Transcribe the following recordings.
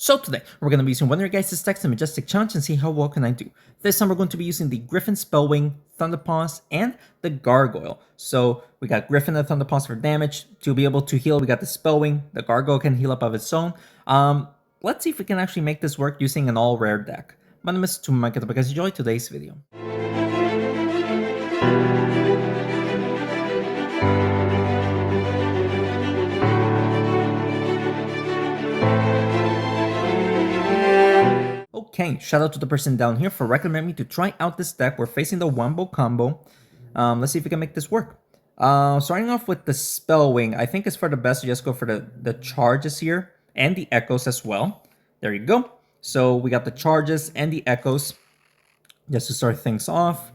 So today, we're going to be using one of your guys' stacks and Majestic Challenge and see how well can I do. This time we're going to be using the Griffin Spellwing, Thunderpaws, and the Gargoyle. So we got Griffin and Thunderpaws for damage. To be able to heal, we got the Spellwing. The Gargoyle can heal up of its own. Let's see if we can actually make this work using an all-rare deck. My name is Tumaka, because enjoy today's video. Okay, shout out to the person down here for recommending me to try out this deck. We're facing the Wombo combo. Let's see if we can make this work. Starting off with the Spellwing, I think it's for the best to just go for the charges here and the echoes as well. There you go. So we got the charges and the echoes just to start things off.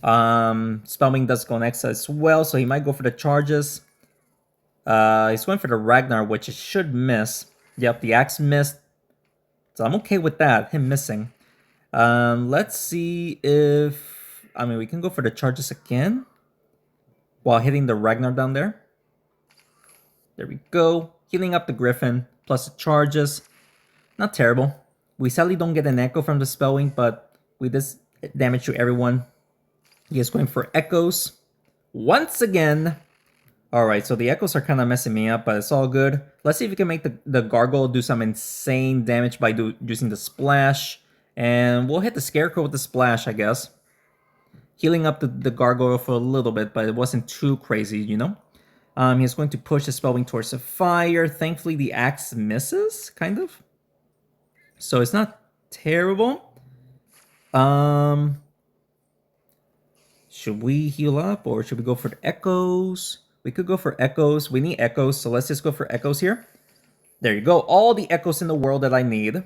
Spellwing does go next as well, so he might go for the charges. He's going for the Ragnar, which it should miss. Yep, the axe missed. So I'm okay with that, him missing. Let's see if... I mean, we can go for the charges again while hitting the Ragnar down there. There we go. Healing up the Griffin plus the charges. Not terrible. We sadly don't get an echo from the Spellwing, but with this damage to everyone, he is going for echoes once again. Alright, so the echoes are kind of messing me up, but it's all good. Let's see if we can make the Gargoyle do some insane damage by using the Splash. And we'll hit the Scarecrow with the Splash, I guess. Healing up the Gargoyle for a little bit, but it wasn't too crazy, you know? He's going to push the Spellwing towards the fire. Thankfully, the axe misses, kind of. So it's not terrible. Should we heal up, or should we go for the echoes? We could go for echoes. We need echoes, so let's just go for echoes here. There you go. All the echoes in the world that I need.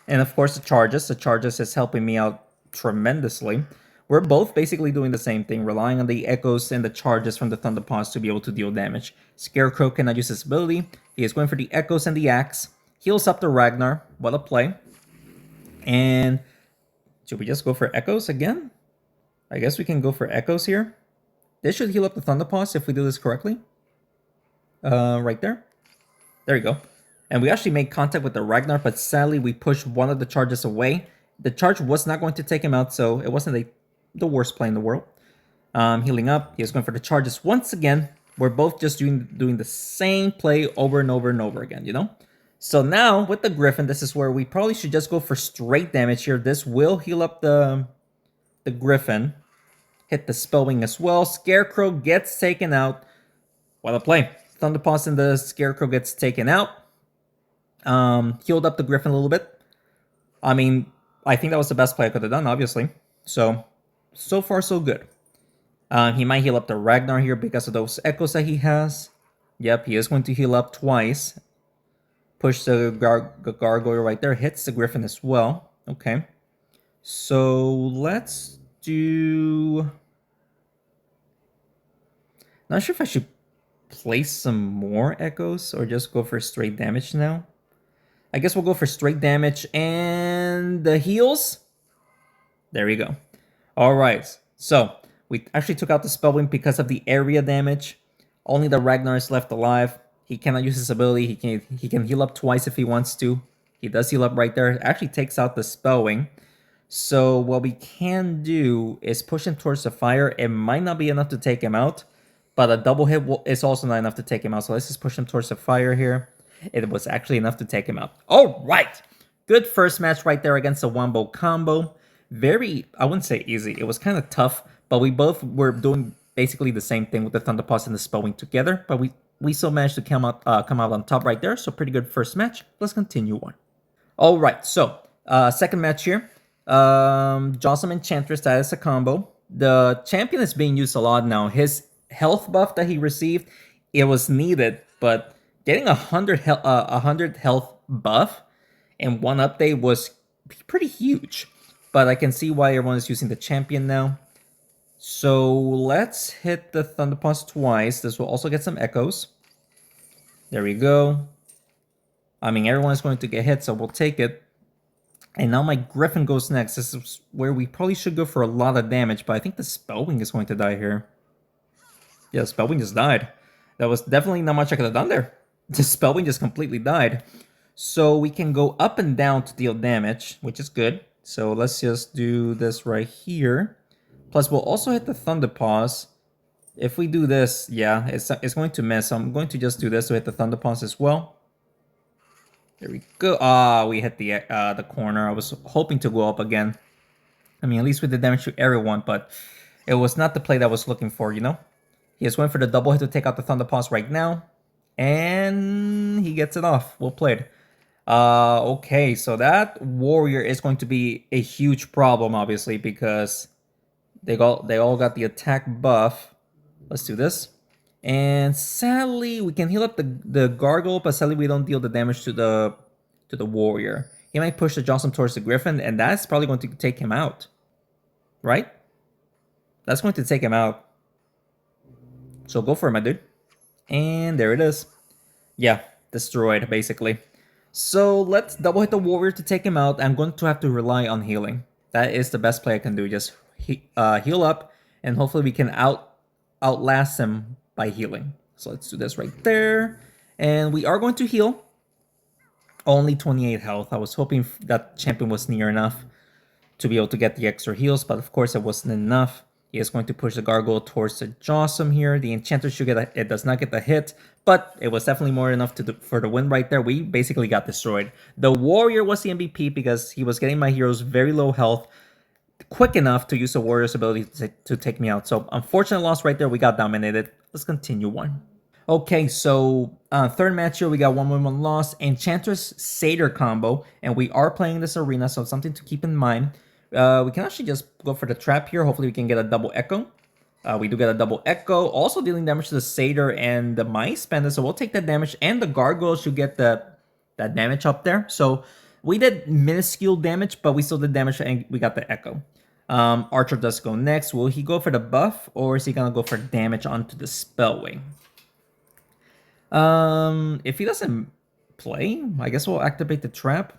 And of course the charges. The charges is helping me out tremendously. We're both basically doing the same thing, relying on the echoes and the charges from the Thunderpaws to be able to deal damage. Scarecrow cannot use his ability. He is going for the echoes and the axe. Heals up the Ragnar. What a play. And should we just go for echoes again? I guess we can go for echoes here. This should heal up the Thunderpaws if we do this correctly. Right there. There you go. And we actually made contact with the Ragnar, but sadly we pushed one of the charges away. The charge was not going to take him out, so it wasn't the worst play in the world. Healing up. He is going for the charges once again. We're both just doing the same play over and over and over again, you know? So now, with the Griffin, this is where we probably should just go for straight damage here. This will heal up the Griffin. Hit the Spellwing as well. Scarecrow gets taken out. What a play. Thunderpaws and the Scarecrow gets taken out. Healed up the Griffin a little bit. I mean, I think that was the best play I could have done, obviously. So far so good. He might heal up the Ragnar here because of those echoes that he has. Yep, he is going to heal up twice. Push the Gargoyle right there. Hits the Griffin as well. Okay. So let's do... Not sure if I should place some more echoes or just go for straight damage now. I guess we'll go for straight damage and the heals. There we go. Alright, so we actually took out the Spellwing because of the area damage. Only the Ragnar is left alive. He cannot use his ability. He can heal up twice if he wants to. He does heal up right there. It actually takes out the Spellwing. So what we can do is push him towards the fire. It might not be enough to take him out, but a double hit is also not enough to take him out. So let's just push him towards the fire here. It was actually enough to take him out. All right. Good first match right there against the Wombo combo. Very, I wouldn't say easy. It was kind of tough, but we both were doing basically the same thing with the Thunderpaws and the Spellwing together. But we still managed to come out on top right there. So pretty good first match. Let's continue on. All right. So second match here. Jawsome Enchantress, that is a combo. The champion is being used a lot now. His health buff that he received, it was needed, but getting 100 health buff in one update was pretty huge. But I can see why everyone is using the champion now. So let's hit the Thunderpaws twice. This will also get some echoes. There we go. I mean, everyone is going to get hit, so we'll take it. And now my Griffin goes next. This is where we probably should go for a lot of damage, but I think the Spellwing is going to die here. Yeah, the Spellwing just died. That was definitely not much I could have done there. The Spellwing just completely died. So we can go up and down to deal damage, which is good. So let's just do this right here. Plus, we'll also hit the Thunder Paws. If we do this, yeah, it's going to miss. So I'm going to just do this to hit the Thunder Paws as well. There we go. Ah, we hit the corner. I was hoping to go up again. I mean, at least we did damage to everyone, but it was not the play that I was looking for, you know? He is going for the double hit to take out the Thunder Paws right now. And he gets it off. Well played. Okay, so that warrior is going to be a huge problem, obviously, because they all got the attack buff. Let's do this. And sadly, we can heal up the gargoyle, but sadly we don't deal the damage to the warrior. He might push the Johnson towards the griffin, and that's probably going to take him out. Right? That's going to take him out. So go for it, my dude. And there it is. Yeah, destroyed, basically. So let's double hit the warrior to take him out. I'm going to have to rely on healing. That is the best play I can do. Just heal up, and hopefully we can outlast him by healing. So let's do this right there. And we are going to heal. Only 28 health. I was hoping that champion was near enough to be able to get the extra heals, but of course it wasn't enough. He is going to push the gargoyle towards the Jawsome here. The enchanter should get it does not get the hit, but it was definitely more enough for the win right there. We basically got destroyed. The warrior was the MVP because he was getting my heroes very low health, quick enough to use the warrior's ability to take me out. So unfortunate loss right there. We got dominated. Let's continue on. Okay, so third match here, we got 1-1-1 loss, Enchantress Satyr combo, and we are playing this arena, so something to keep in mind. We can actually just go for the trap here. Hopefully we can get a double echo. We do get a double echo, also dealing damage to the Satyr and the Mice Bandit, so we'll take that damage, and the Gargoyle should get that damage up there. So we did minuscule damage, but we still did damage, and we got the echo. Archer does go next. Will he go for the buff, or is he gonna go for damage onto the Spellwing? If he doesn't play, I guess we'll activate the trap.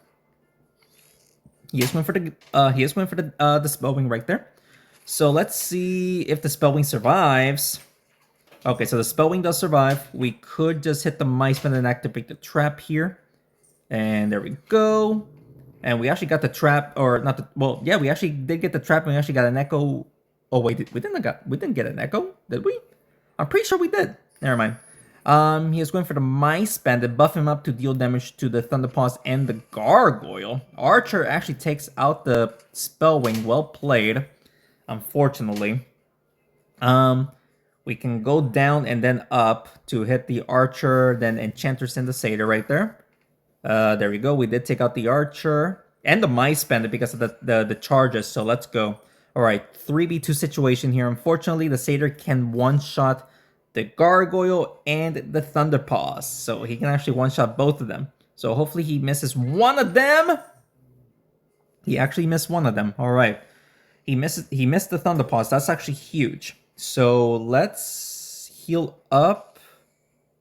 He is going for the Spellwing right there. So let's see if the Spellwing survives. Okay, so the Spellwing does survive. We could just hit the Mice and activate the trap here. And there we go. And we actually got the trap, or not the, well, yeah, we actually did get the trap, and we actually got an echo. Oh wait, we didn't get an echo, did we? I'm pretty sure we did. Never mind. He is going for the Mice Bandit, buff him up to deal damage to the Thunderpaws and the Gargoyle. Archer actually takes out the Spellwing. Well played, unfortunately. We can go down and then up to hit the Archer, then Enchantress and the Satyr right there. There we go. We did take out the Archer and the Mice Bandit because of the charges, so let's go. Alright, 3v2 situation here. Unfortunately, the Satyr can one-shot the Gargoyle and the Thunderpaws, so he can actually one-shot both of them. So hopefully he misses one of them. He actually missed one of them. Alright. He missed the Thunderpaws. That's actually huge. So let's heal up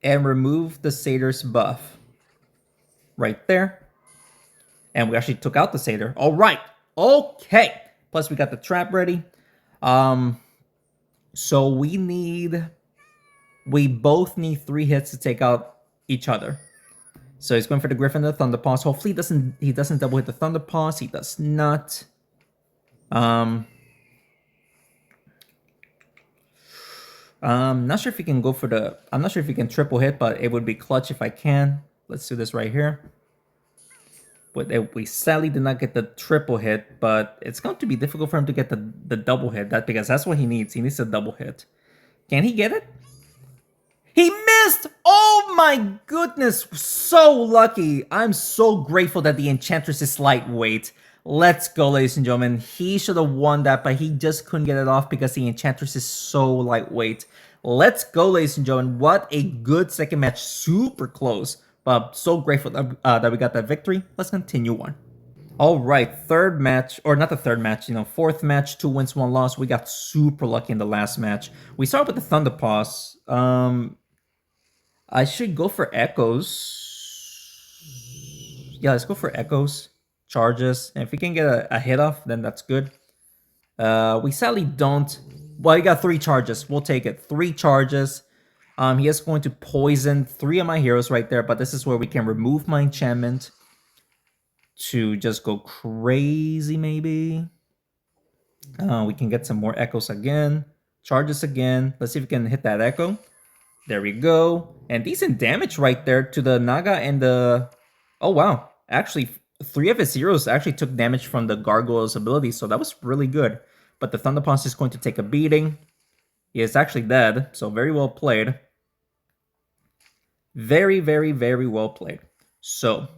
and remove the Satyr's buff. Right there. And we actually took out the Satyr. All right. Okay. Plus we got the trap ready. So we both need 3 hits to take out each other. So he's going for the Griffin and the Thunderpaws. Hopefully he doesn't double hit the Thunderpaws. He does not. Not sure if he can go for the. I'm not sure if he can triple hit, but it would be clutch if I can. Let's do this right here. But we sadly did not get the triple hit, but it's going to be difficult for him to get the double hit. Because that's what he needs. He needs a double hit. Can he get it? He missed! Oh my goodness! So lucky. I'm so grateful that the Enchantress is lightweight. Let's go, ladies and gentlemen. He should have won that, but he just couldn't get it off because the Enchantress is so lightweight. Let's go, ladies and gentlemen. What a good second match. Super close. But so grateful that we got that victory. Let's continue on. All right, third match, or not the third match, fourth match, 2 wins, 1 loss. We got super lucky in the last match. We started with the Thunderpaws. I should go for Echoes. Yeah, let's go for Echoes. Charges. And if we can get a hit off, then that's good. We sadly don't. Well, you got 3 charges. We'll take it. 3 charges. He is going to poison 3 of my heroes right there, but this is where we can remove my enchantment to just go crazy, maybe. We can get some more echoes again. Charges again. Let's see if we can hit that echo. There we go. And decent damage right there to the Naga and the... Oh, wow. Actually, 3 of his heroes actually took damage from the Gargoyle's ability, so that was really good. But the Thunderpulse is going to take a beating. He is actually dead, so very well played. Very, very, very well played. So,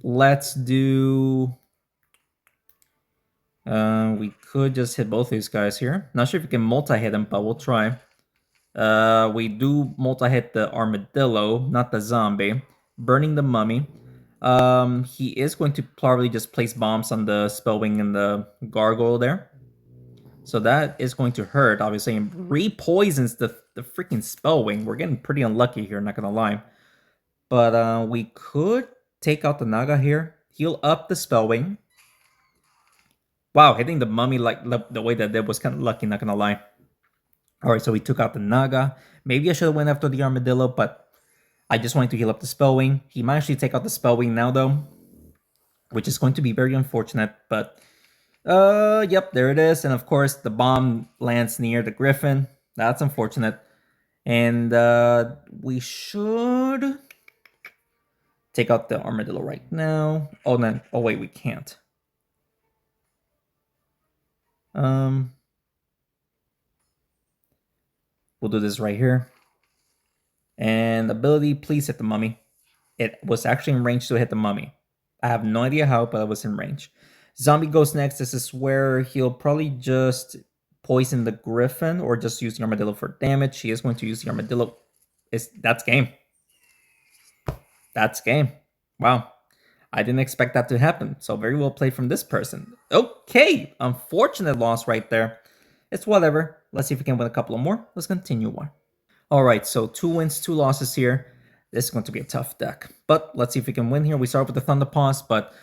let's do... we could just hit both these guys here. Not sure if we can multi-hit them, but we'll try. We do multi-hit the armadillo, not the zombie. Burning the mummy. He is going to probably just place bombs on the Spellwing and the gargoyle there. So that is going to hurt, obviously, and re-poisons the freaking Spellwing. We're getting pretty unlucky here, not gonna lie. But we could take out the Naga here. Heal up the Spellwing. Wow, hitting the mummy like the way that was kind of lucky, not gonna lie. Alright, so we took out the Naga. Maybe I should have went after the Armadillo, but I just wanted to heal up the Spellwing. He might actually take out the Spellwing now, though, which is going to be very unfortunate, but... yep, there it is. And of course, the bomb lands near the Griffin. That's unfortunate. And we should take out the Armadillo right now. Oh, no. Oh, wait, we can't. We'll do this right here. And ability, please hit the mummy. It was actually in range to hit the mummy. I have no idea how, but it was in range. Zombie goes next. This is where he'll probably just poison the Griffin or just use the Armadillo for damage. He is going to use the Armadillo. That's game. That's game. Wow. I didn't expect that to happen. So very well played from this person. Okay. Unfortunate loss right there. It's whatever. Let's see if we can win a couple of more. Let's continue on. All right. So 2 wins, 2 losses here. This is going to be a tough deck. But let's see if we can win here. We start with the Thunder Paws, but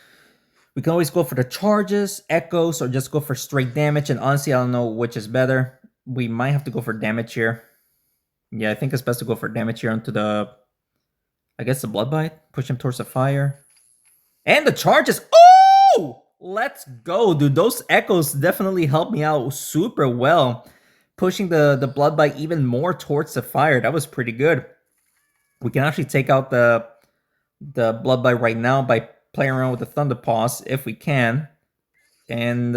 we can always go for the charges, echoes, or just go for straight damage. And honestly, I don't know which is better. We might have to go for damage here. Yeah, I think it's best to go for damage here onto the... I guess the Blood Bite. Push him towards the fire. And the charges. Oh! Let's go, dude. Those echoes definitely helped me out super well. Pushing the Blood Bite even more towards the fire. That was pretty good. We can actually take out the Blood Bite right now by playing around with the Thunder Paws if we can. And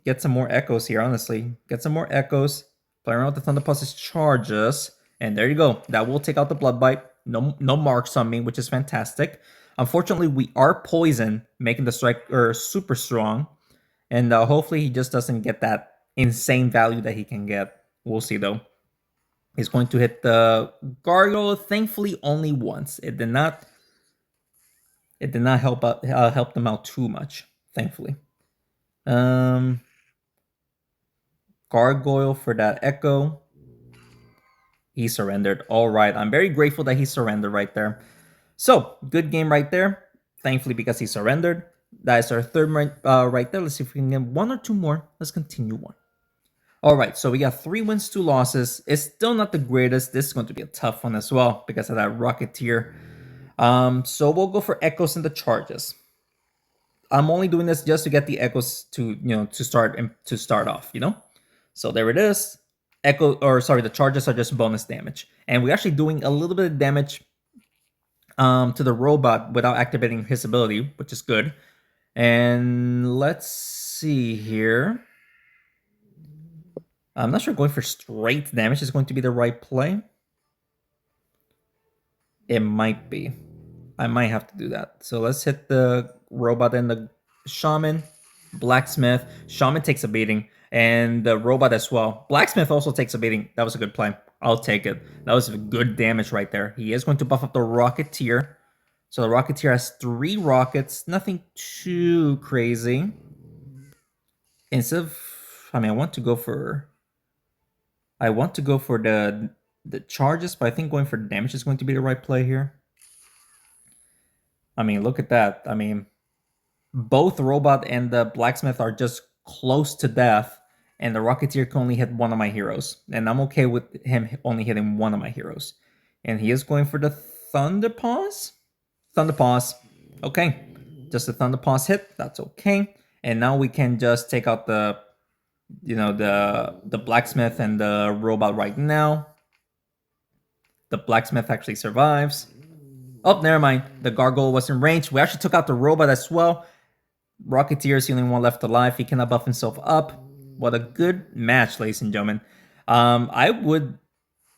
get some more echoes here, honestly. Get some more echoes. Play around with the Thunder Paws' charges. And there you go. That will take out the Blood Bite. No marks on me, which is fantastic. Unfortunately, we are poisoned, making the striker super strong. And hopefully he just doesn't get that insane value that he can get. We'll see, though. He's going to hit the gargoyle, thankfully only once. It did not help them out too much, thankfully. Gargoyle for that echo. He surrendered. All right, I'm very grateful that he surrendered right there. So, good game right there. Thankfully, because he surrendered. That is our third right there. Let's see if we can get 1 or 2 more. Let's continue on. All right, so we got 3 wins, 2 losses. It's still not the greatest. This is going to be a tough one as well because of that Rocketeer. So we'll go for echoes and the charges. I'm only doing this just to get the echoes to start off, So there it is. The charges are just bonus damage. And we're actually doing a little bit of damage to the robot without activating his ability, which is good. And let's see here. I'm not sure going for straight damage is going to be the right play. It might be. I might have to do that. So let's hit the robot and the shaman. Blacksmith. Shaman takes a beating. And the robot as well. Blacksmith also takes a beating. That was a good play. I'll take it. That was good damage right there. He is going to buff up the Rocketeer. So the Rocketeer has 3 rockets. Nothing too crazy. Instead of... I want to go for the charges, but I think going for damage is going to be the right play here. Look at that. Both robot and the blacksmith are just close to death, and the Rocketeer can only hit 1 of my heroes. And I'm okay with him only hitting 1 of my heroes. And he is going for the Thunder Paws. Thunder Paws. Okay. Just a Thunder Paws hit. That's okay. And now we can just take out the the blacksmith and the robot right now. The blacksmith actually survives. Oh, never mind. The gargoyle was in range. We actually took out the robot as well. Rocketeer is the only one left alive. He cannot buff himself up. What a good match, ladies and gentlemen. I would.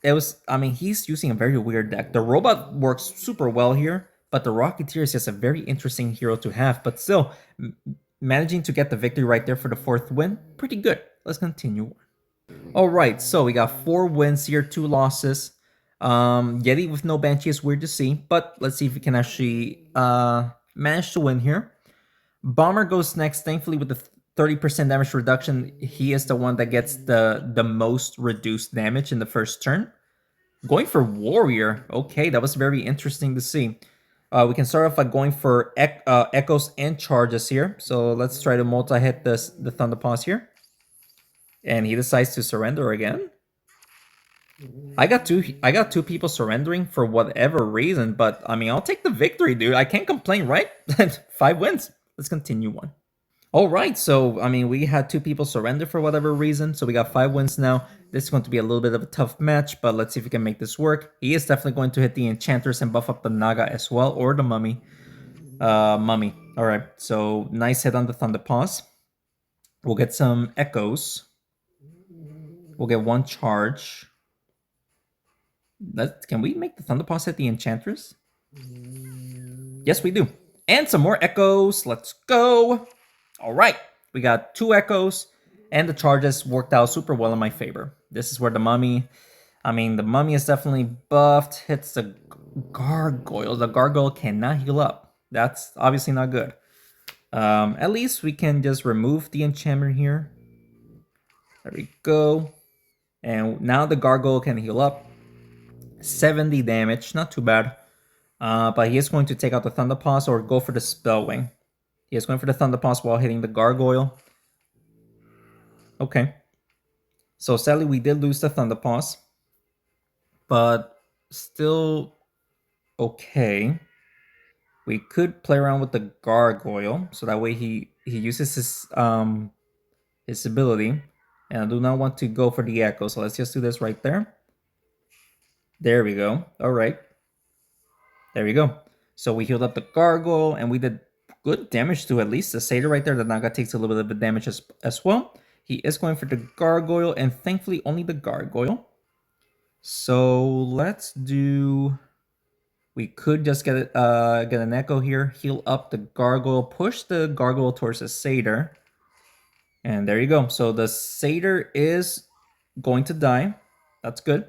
It was. I mean, he's using a very weird deck. The robot works super well here, but the Rocketeer is just a very interesting hero to have. But still, managing to get the victory right there for the 4th win, pretty good. Let's continue. All right, so we got 4 wins here, 2 losses. Yeti with no Banshee is weird to see, but let's see if we can actually manage to win here. Bomber goes next, thankfully with the 30% damage reduction. He is the one that gets the most reduced damage in the first turn. Going for Warrior. Okay, that was very interesting to see. We can start off by going for Echoes and Charges here. So let's try to multi-hit the Thunder Paws here. And he decides to surrender again. I got two people surrendering for whatever reason, but I mean, I'll take the victory, dude. I can't complain, right? 5 wins. Let's continue on. All right, so I mean, we had 2 people surrender for whatever reason, so we got 5 wins now. This is going to be a little bit of a tough match, but let's see if we can make this work. He is definitely going to hit the enchanters and buff up the Naga as well, or the mummy. Mummy. All right, so nice hit on the Thunder Paws. We'll get some echoes. We'll get 1 charge. Can we make the Thunder Paws hit the Enchantress? Yes, we do. And some more echoes. Let's go. All right. We got 2 echoes. And the charges worked out super well in my favor. This is where the mummy... I mean, the mummy is definitely buffed. Hits the gargoyle. The gargoyle cannot heal up. That's obviously not good. At least we can just remove the enchantment here. There we go. And now the gargoyle can heal up. 70 damage, not too bad. But he is going to take out the Thunder Paws or go for the Spellwing. He is going for the Thunder Paws while hitting the Gargoyle. Okay. So sadly, we did lose the Thunder Paws. But still okay. We could play around with the Gargoyle. So that way he uses his ability. And I do not want to go for the Echo. So let's just do this right there. There we go. All right. There we go. So we healed up the Gargoyle, and we did good damage to at least the Satyr right there. The Naga takes a little bit of damage as well. He is going for the Gargoyle, and thankfully only the Gargoyle. So let's do... We could just get an Echo here, heal up the Gargoyle, push the Gargoyle towards the Satyr. And there you go. So the Satyr is going to die. That's good.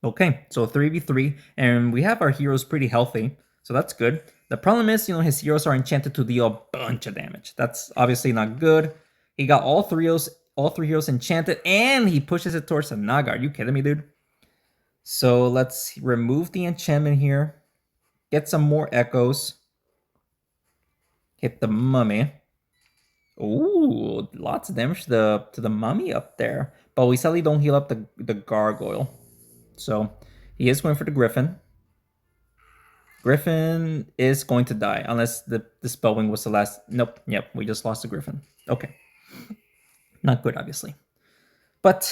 Okay, so 3v3, and we have our heroes pretty healthy, so that's good. The problem is, his heroes are enchanted to deal a bunch of damage. That's obviously not good. He got all three heroes enchanted, and he pushes it towards the Naga. Are you kidding me, dude? So let's remove the enchantment here. Get some more echoes. Hit the mummy. Ooh, lots of damage to the mummy up there. But we sadly don't heal up the gargoyle. So he is going for the Griffin. Griffin is going to die unless the Spellwing was the last. Nope. Yep. We just lost the Griffin. Okay. Not good, obviously. But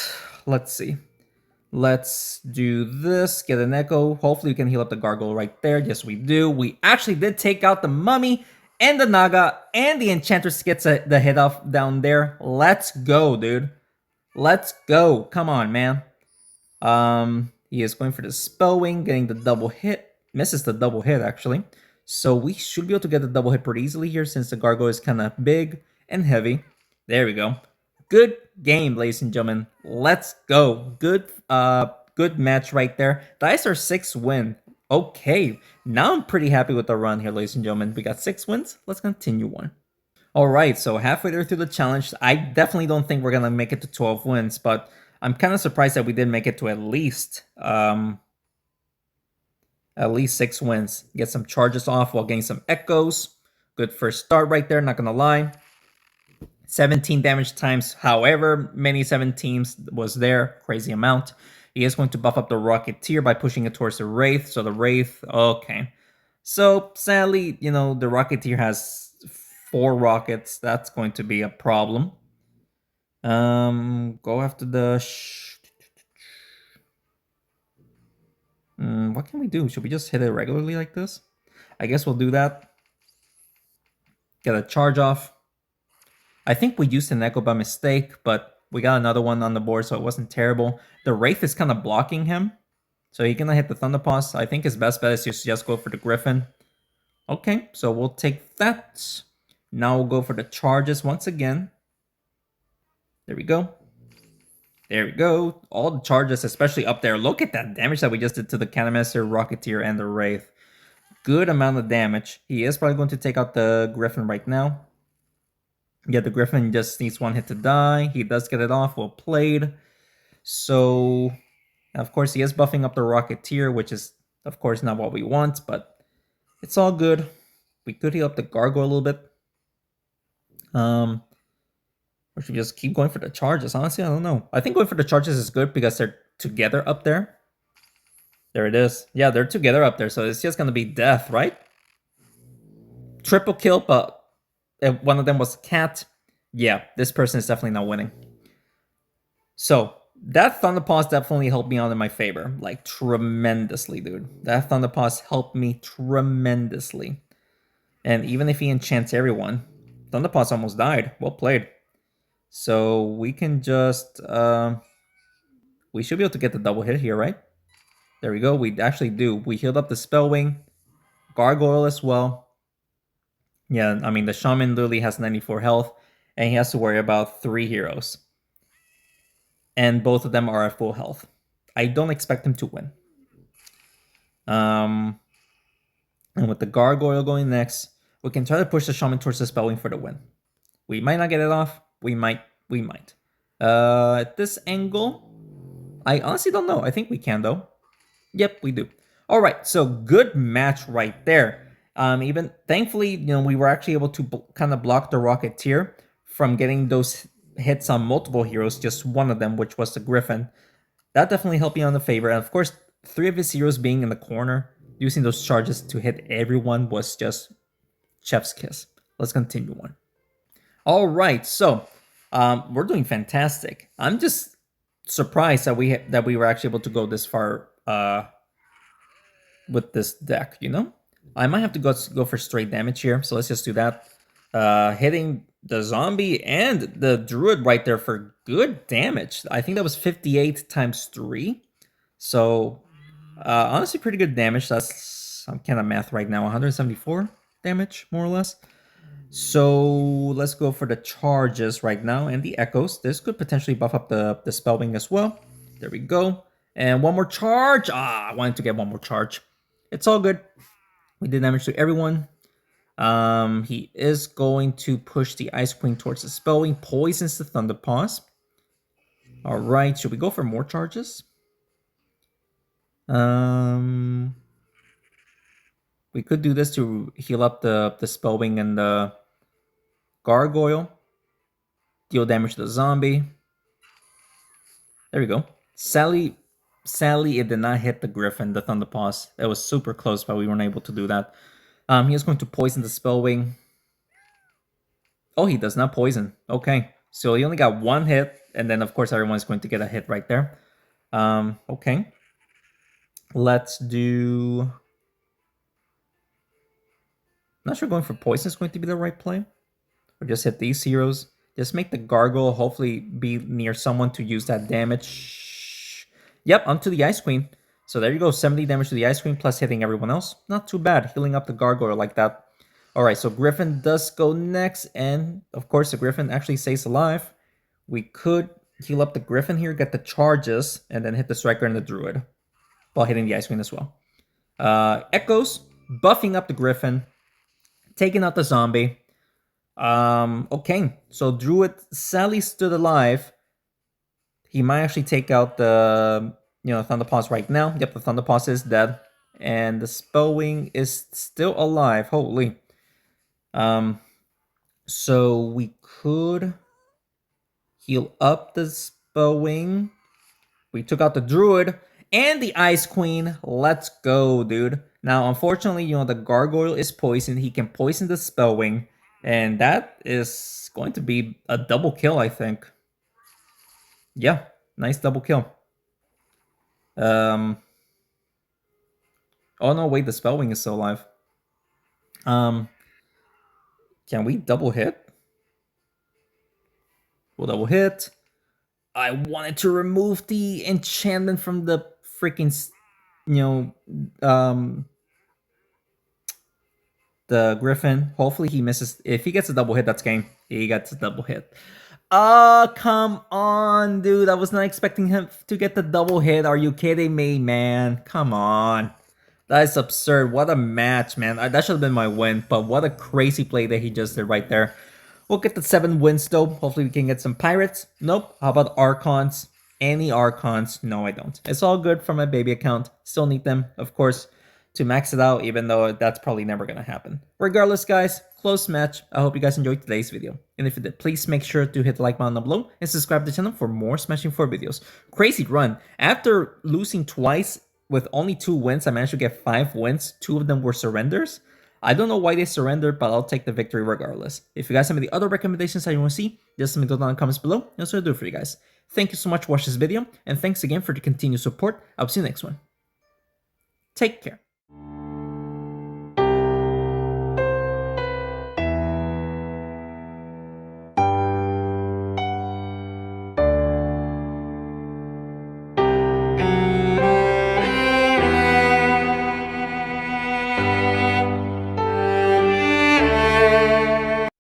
let's see. Let's do this. Get an Echo. Hopefully we can heal up the Gargoyle right there. Yes, we do. We actually did take out the Mummy and the Naga, and the Enchantress gets the hit off down there. Let's go, dude. Let's go. Come on, man. He is going for the Spellwing, getting the double hit. Misses the double hit, actually. So we should be able to get the double hit pretty easily here since the Gargoyle is kind of big and heavy. There we go. Good game, ladies and gentlemen. Let's go. Good match right there. Dice are 6 win. Okay. Now I'm pretty happy with the run here, ladies and gentlemen. We got 6 wins. Let's continue on. All right, so halfway there through the challenge, I definitely don't think we're going to make it to 12 wins, but I'm kind of surprised that we did make it to at least 6 wins. Get some charges off while getting some echoes. Good first start right there, not going to lie. 17 damage times however many 17s was there. Crazy amount. He is going to buff up the Rocketeer by pushing it towards the Wraith. So the Wraith, okay. So sadly, the Rocketeer has 4 rockets. That's going to be a problem. Go after the... what can we do? Should we just hit it regularly like this? I guess we'll do that. Get a charge off. I think we used an Echo by mistake, but we got another one on the board, so it wasn't terrible. The Wraith is kind of blocking him, so he gonna hit the Thunderpaws. I think his best bet is to just go for the Griffin. Okay, so we'll take that. Now we'll go for the charges once again. There we go. There we go. All the charges, especially up there. Look at that damage that we just did to the Cannonmaster, Rocketeer, and the Wraith. Good amount of damage. He is probably going to take out the Griffin right now. Yeah, the Griffin just needs 1 hit to die. He does get it off. Well played. So, of course, he is buffing up the Rocketeer, which is, of course, not what we want, but it's all good. We could heal up the Gargoyle a little bit. Or should we just keep going for the charges? Honestly, I don't know. I think going for the charges is good because they're together up there. There it is. Yeah, they're together up there, so it's just going to be death, right? Triple kill, but if one of them was Cat, yeah, this person is definitely not winning. So, that Thunderpaws definitely helped me out in my favor. Like, tremendously, dude. That Thunderpaws helped me tremendously. And even if he enchants everyone, Thunderpaws almost died. Well played. So, we can just... we should be able to get the double hit here, right? There we go. We actually do. We healed up the Spellwing. Gargoyle as well. Yeah, I mean, the Shaman literally has 94 health. And he has to worry about 3 heroes. And both of them are at full health. I don't expect him to win. And with the Gargoyle going next, we can try to push the Shaman towards the Spellwing for the win. We might not get it off. We might. At this angle, I honestly don't know. I think we can, though. Yep, we do. All right, so good match right there. Even thankfully, we were actually able to kind of block the Rocketeer from getting those hits on multiple heroes, just one of them, which was the Griffin. That definitely helped me on the favor. And of course, 3 of his heroes being in the corner, using those charges to hit everyone was just chef's kiss. Let's continue on. All right, so we're doing fantastic. I'm just surprised that we were actually able to go this far with this deck. I might have to go for straight damage here, so let's just do that. Hitting the zombie and the druid right there for good damage. I think that was 58 times 3. So honestly, pretty good damage. That's, I'm kind of math right now, 174 damage, more or less. So let's go for the charges right now and the echoes. This could potentially buff up the Spellwing as well. There we go. And one more charge. I wanted to get one more charge. It's all good. We did damage to everyone. He is going to push the Ice Queen towards the Spellwing. Poisons the Thunderpaws. All right, should we go for more charges? We could do this to heal up the Spellwing and the Gargoyle. Deal damage to the zombie. There we go. Sadly, it did not hit the Griffin, the Thunderpaws. It was super close, but we weren't able to do that. He is going to poison the Spellwing. Oh, he does not poison. Okay. So he only got 1 hit, and then, of course, everyone's going to get a hit right there. Okay. Let's do... Not sure going for poison is going to be the right play. Or just hit these heroes. Just make the Gargoyle hopefully be near someone to use that damage. Yep, onto the Ice Queen. So there you go, 70 damage to the Ice Queen plus hitting everyone else. Not too bad, healing up the Gargoyle like that. Alright, so Griffin does go next, and of course the Griffin actually stays alive. We could heal up the Griffin here, get the charges, and then hit the Striker and the Druid. While hitting the Ice Queen as well. Echoes, buffing up the Griffin, taking out the zombie. Okay, so Druid sadly stood alive. He might actually take out the, Thunderpaws right now. Yep, the Thunderpaws is dead. And the Spellwing is still alive. Holy. So we could heal up the Spellwing. We took out the Druid and the Ice Queen. Let's go, dude. Now, unfortunately, the Gargoyle is poisoned. He can poison the Spellwing. And that is going to be a double kill, I think. Yeah, nice double kill. Um. Oh, no, wait, the Spellwing is still alive. Um. Can we double hit? We'll double hit. I wanted to remove the enchantment from the freaking, um, the Griffin. Hopefully he misses. If he gets a double hit, that's game. He gets a double hit. Oh, come on, dude. I was not expecting him to get the double hit. Are you kidding me, man? Come on. That is absurd. What a match, man. That should have been my win, but what a crazy play that he just did right there. We'll get the 7 wins though. Hopefully we can get some Pirates. Nope. How about Archons? Any Archons? No, I don't. It's all good for my baby account. Still need them, of course, to max it out, even though that's probably never going to happen. Regardless, guys, close match. I hope you guys enjoyed today's video. And if you did, please make sure to hit the like button down below and subscribe to the channel for more Smashing 4 videos. Crazy run. After losing twice with only 2 wins, I managed to get 5 wins. 2 of them were surrenders. I don't know why they surrendered, but I'll take the victory regardless. If you guys have any other recommendations that you want to see, just let me know down in the comments below. That's what I'll do for you guys. Thank you so much for watching this video, and thanks again for the continued support. I'll see you next one. Take care.